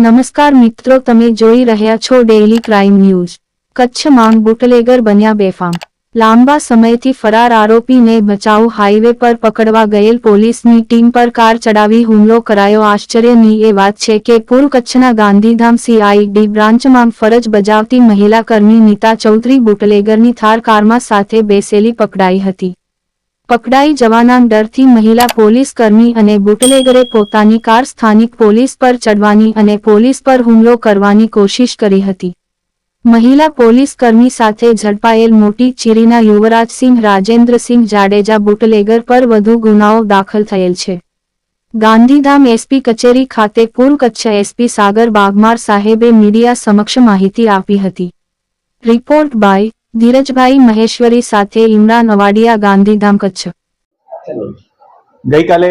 નમસ્કાર મિત્રો, તમે જોઈ રહ્યા છો ડેઇલી ક્રાઇમ ન્યૂઝ। કચ્છમાં બુટલેગર બન્યા બેફામ। લાંબા સમયથી ફરાર આરોપીને ભચાઉ હાઈવે પર પકડવા ગયેલ પોલીસની ટીમ પર કાર ચડાવી હુમલો કરાયો। આશ્ચર્યની એ વાત છે કે પૂર્વ કચ્છના ગાંધીધામ CID બ્રાન્ચમાં ફરજ બજાવતી મહિલા કર્મી નીતા ચૌધરી બુટલેગરની થાર કારમાં સાથે બેસેલી પકડાઈ હતી। પકડાઈ જવાના ડરથી મહિલા પોલીસ કર્મી અને બુટલેગરે પોતાની કાર સ્થાનિક પોલીસ પર ચડવાની અને પોલીસ પર હુમલો કરવાની કોશિશ કરી હતી। મહિલા પોલીસ કર્મી સાથે ઝડપાયેલ મોટી ચીરીના યુવરાજસિંહ રાજેન્દ્રસિંહ જાડેજા બુટલેગર પર વધુ ગુનાઓ દાખલ થયેલ છે। ગાંધીધામ SP કચેરી ખાતે પૂર્વ કચ્છ SP સાગર બાગમાર સાહેબે મીડિયા સમક્ષ માહિતી આપી હતી। રિપોર્ટ બાય ધીરજભાઈ મહેશ્વરી સાથે ઇમરાન અવાડિયા, ગાંધીધામ, કચ્છ। ગઈકાલે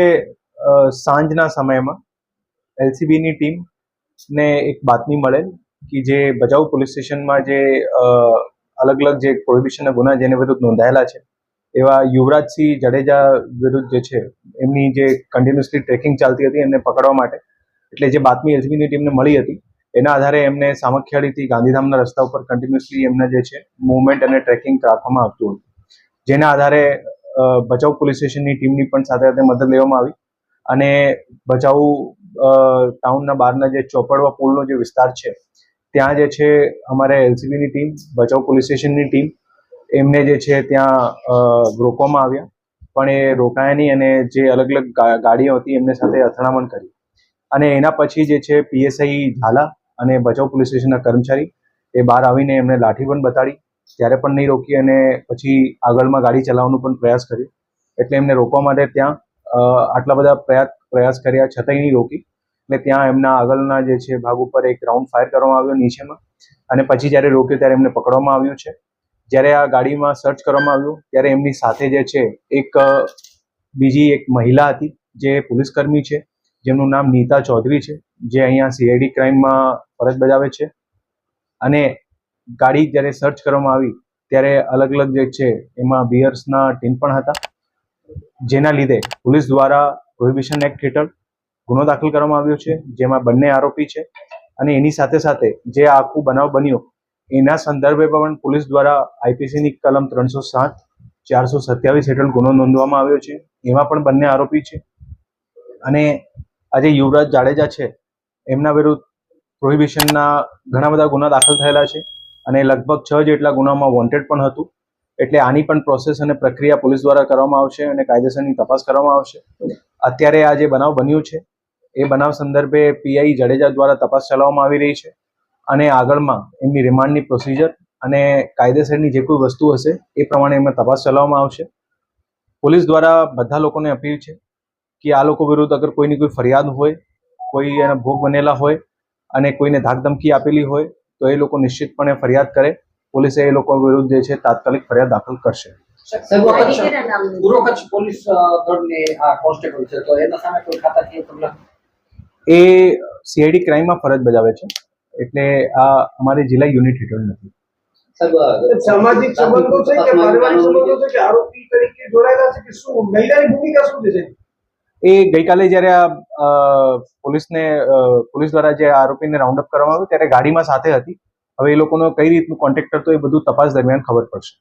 સાંજના સમયમાં LCBની ટીમને એક બાતમી મળેલ કે જે ભચાઉ પોલીસ સ્ટેશનમાં જે અલગ અલગ જે પ્રોહિબિશનના ગુના જેને વિરુદ્ધ નોંધાયેલા છે એવા યુવરાજસિંહ જાડેજા વિરુદ્ધ જે છે એમની જે કન્ટિન્યુઅસલી ટ્રેકિંગ ચાલતી હતી એમને પકડવા માટે, એટલે જે બાતમી LCBની ટીમને મળી હતી એના આધારે એમને સામખિયાળીથી ગાંધીધામના રસ્તા ઉપર કન્ટિન્યુઅસલી એમને જે છે મૂવમેન્ટ અને ટ્રેકિંગ રાખવામાં આવતું હતું, જેના આધારે ભચાઉ પોલીસ સ્ટેશનની ટીમની પણ સાથે સાથે મદદ લેવામાં આવી અને ભચાઉ ટાઉનના બહારના જે ચોપડવા પુલનો જે વિસ્તાર છે ત્યાં જે છે અમારે LCBની ટીમ, ભચાઉ પોલીસ સ્ટેશનની ટીમ એમને જે છે ત્યાં રોકવામાં આવ્યા, પણ એ રોકાયા નહીં અને જે અલગ અલગ ગાડીઓ હતી એમને સાથે અથડામણ કરી અને એના પછી જે છે PSI ઝાલા અને ભચાઉ પોલીસ સ્ટેશનના કર્મચારી એ બહાર આવીને એમને લાઠી પણ બતાડી, ત્યારે પણ નહીં રોકી અને પછી આગળમાં ગાડી ચલાવવાનો પણ પ્રયાસ કર્યો, એટલે એમને રોકવા માટે ત્યાં આટલા બધા પ્રયાસ કર્યા છતાંય નહીં રોકી, એટલે ત્યાં એમના આગળના જે છે ભાગ ઉપર એક રાઉન્ડ ફાયર કરવામાં આવ્યો નીચેમાં અને પછી જ્યારે રોક્યો ત્યારે એમને પકડવામાં આવ્યું છે। જ્યારે આ ગાડીમાં સર્ચ કરવામાં આવ્યું ત્યારે એમની સાથે જે છે બીજી એક મહિલા હતી જે પોલીસકર્મી છે, જેમનું નામ નીતા ચૌધરી છે, જે અહીંયા CID ક્રાઇમમાં ફરજ બજાવે છે અને ગાડી જ્યારે સર્ચ કરવામાં આવી ત્યારે અલગ અલગ જે છે એમાં બિયર્સના ટીન પણ હતા, જેના લીધે પોલીસ દ્વારા પ્રોહિબિશન એક્ટ હેઠળ ગુનો દાખલ કરવામાં આવ્યો છે, જેમાં બંને આરોપી છે અને એની સાથે સાથે જે આખું બનાવ બન્યો એના સંદર્ભે પણ પોલીસ દ્વારા IPCની કલમ 307, 427 હેઠળ ગુનો નોંધવામાં આવ્યો છે, એમાં પણ બંને આરોપી છે અને આજે યુવરાજ જાડેજા છે એમના વિરુદ્ધ પ્રોહિબિશનના ઘણા બધા ગુના દાખલ થયેલા છે અને લગભગ 6 જેટલા ગુનામાં વોન્ટેડ પણ હતું, એટલે આની પણ પ્રોસેસ અને પ્રક્રિયા પોલીસ દ્વારા કરવામાં આવશે અને કાયદેસરની તપાસ કરવામાં આવશે। અત્યારે આ જે બનાવ બન્યો છે એ બનાવ સંદર્ભે PI જાડેજા દ્વારા તપાસ ચલાવવામાં આવી રહી છે અને આગળમાં એમની રિમાન્ડની પ્રોસિજર અને કાયદેસરની જે કોઈ વસ્તુ હશે એ પ્રમાણે એમાં તપાસ ચલાવવામાં આવશે। પોલીસ દ્વારા બધા લોકોને અપીલ છે કે આ લોકો વિરુદ્ધ અગર કોઈની કોઈ ફરિયાદ હોય, કોઈ એના ભોગ બનેલા હોય અને કોઈને ધાકધમકી આપેલી હોય તો એ લોકો નિશ્ચિતપણે ફરિયાદ કરે, પોલીસે એ લોકો વિરુદ્ધ જે છે તાત્કાલિક ફરિયાદ દાખલ કરશે। પૂર્વ કચ્છ પોલીસ દળની આ કોન્સ્ટેબલ છે, તો એના સામે કોઈ ખાતાકીય પગલાં? એ CID ક્રાઇમમાં ફરજ બજાવે છે, એટલે આ અમારી જિલ્લા યુનિટ હેઠળ નથી। સામાજિક સંબંધો છે કે પારિવારિક સંબંધો છે કે આરોપી તરીકે જોડાયેલા છે કે શું મહિલાની ભૂમિકા શું છે? એ ગઈકાલે જ્યારે પોલીસ દ્વારા જે આરોપીને રાઉન્ડ અપ કરવામાં આવ્યું ત્યારે ગાડીમાં સાથે હતી, હવે એ લોકોનો કઈ રીતનું કોન્ટેક્ટ હતો એ બધું તપાસ દરમિયાન ખબર પડશે।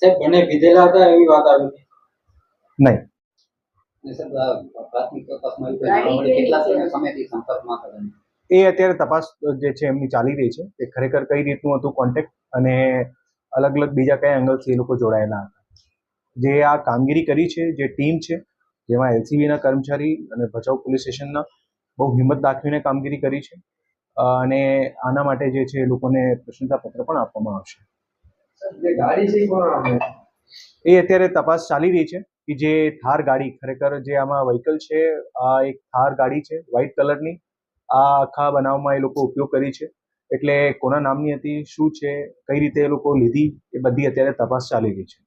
સાહેબ, બંને વિધેલા હતા એવી વાત આવી હતી? નહીં એ અત્યારે તપાસ જે છે એમની ચાલી રહી છે કે ખરેખર કઈ રીતનું હતું કોન્ટેક્ટ અને અલગ અલગ બીજા કયા એંગલથી એ લોકો જોડાયેલા હતા। જે આ કામગીરી કરી છે જે ટીમ છે, જેમાં LCBના કર્મચારી અને ભચાઉ પોલીસ સ્ટેશનના બહુ હિંમત દાખવીને કામગીરી કરી છે અને આના માટે જે છે એ લોકોને પ્રશંસા પત્ર પણ આપવામાં આવશે। એ અત્યારે તપાસ ચાલી રહી છે કે જે થાર ગાડી ખરેખર જે આમાં વ્હીકલ છે, આ એક થાર ગાડી છે વ્હાઇટ કલરની, આ આખા બનાવમાં એ લોકો ઉપયોગ કરી છે, એટલે કોના નામની હતી, શું છે, કઈ રીતે એ લોકો લીધી, એ બધી અત્યારે તપાસ ચાલી રહી છે।